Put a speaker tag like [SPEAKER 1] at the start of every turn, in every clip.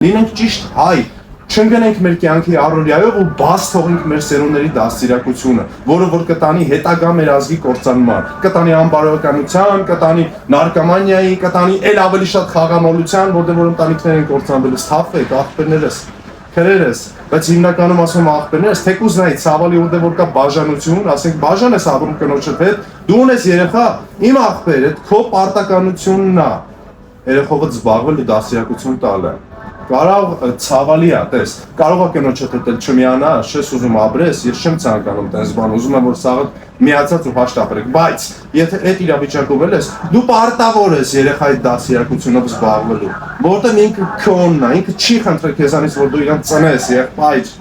[SPEAKER 1] Լինենք ճիշտ հայ, չընկնենք մեր կյանքի առօրյայով ու բաց թողենք մեր սերունդների դաստիարակությունը, որը որ կտանի հետագա մեր ազգի կործանման, կտանի անբարոյականության, կտանի նարկոմանիայի, կտանի ել ավելի շատ խաղամոլության, որտեղ որ ընտանիքներ են կործանվել, սթափվեք, աղբերներս, քրերս, բայց հիմնականում ասում աղբերներս, թեկուզ նայ ցավալի որտեղ որ կա բաժանություն, ասենք բաժան ես ապրում կնոջդ հետ, դու ունես երեխա, իմ աղբեր, այդ քո պարտականությունն է, երեխովը զբաղվել ու դաստիարակություն տալը։ Կարող ցավալի է, տես, կարող է կնոջդ հետ չմիանա, չես ուզում ապրես, ես չեմ ցանկանում տես բան, ուզում եմ որ սաղը միացած ու հաշտապրեք, բայց եթե այդ իրավիճակում ես, դու պարտավոր ես երեխայի դաստիարակությունով զբաղվելու, որտեղ ինքը քոնն է, ինքը չի խնդրել քեզանից, որ դու իրան ծնես, եղբայր,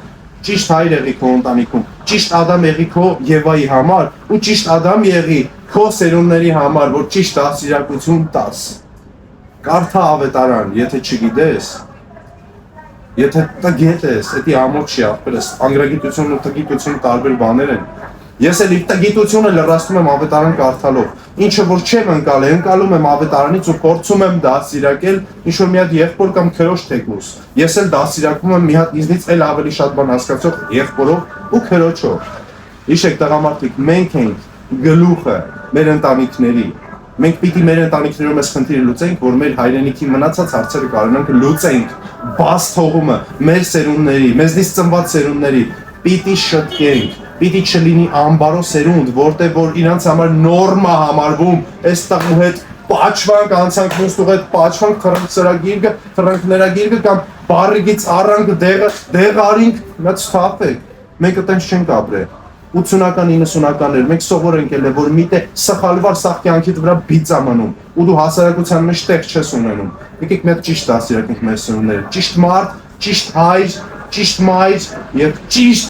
[SPEAKER 1] ճիշտ հայր եղի քո ընտանիքում, ճիշտ ադամ եղի քո Եվայի համար ու ճիշտ ադամ եղի քո սերունդների համար, որ ճիշտ դաստիարակություն տաս։ Կարդա ավետարան, եթե չգիտես, եթե տգետ ես, դա ամոթ չի ապրես, անգրագիտությունն ու տգիտությունը տարբեր բաներ են։ Ես էլ տգիտությունը լրացնում եմ ավետարան կարդալով, ինչը որ չեմ ընկալում եմ ավետարանից ու փորձում եմ դաստիարակել ինչ-որ մի հատ եղբոր կամ քրոջ թեկուզ։ Ես էլ դաստիարակում եմ մի հատ ինձնից էլ ավելի շատ բան հասկացող եղբորով ու քրոջով։ Հիշեք տղամարդիկ, մենք ենք գլուխը մեր ընտանիքների։ Մենք պիտի մեր ընտանիքներում այս խնդիրը լուծենք, որ մեր հայրենիքի մնացած հարցերը կարողանանք լուծենք, բաց թողումը մեր սերունդների, մեզնից ծնված սերունդների, պիտի շտկենք, պիտի չլինի անբարո սերունդ, որտեղ որ իրանց համար նորմա համարվում, այս տղու հետ պաչվանք, անցանք նստուղ հետ պաչվանք, թռանք ներագիրկը կամ բարիգից առանք դեղ արինք, նա չթափեք, մենք այտենց չենք ապրել։ 80-ական 90-ականներ մենք սովոր ենք ելել, որ միտե սխալվար սաղ կյանքիդ վրա բիծ ամանում ու դու հասարակության մեջ տեղ չես ունենում։ Եկեք մենք ճիշտ դաստիարակենք մեր սերունդները, ճիշտ մարդ, ճիշտ հայր, ճիշտ մայր եւ ճիշտ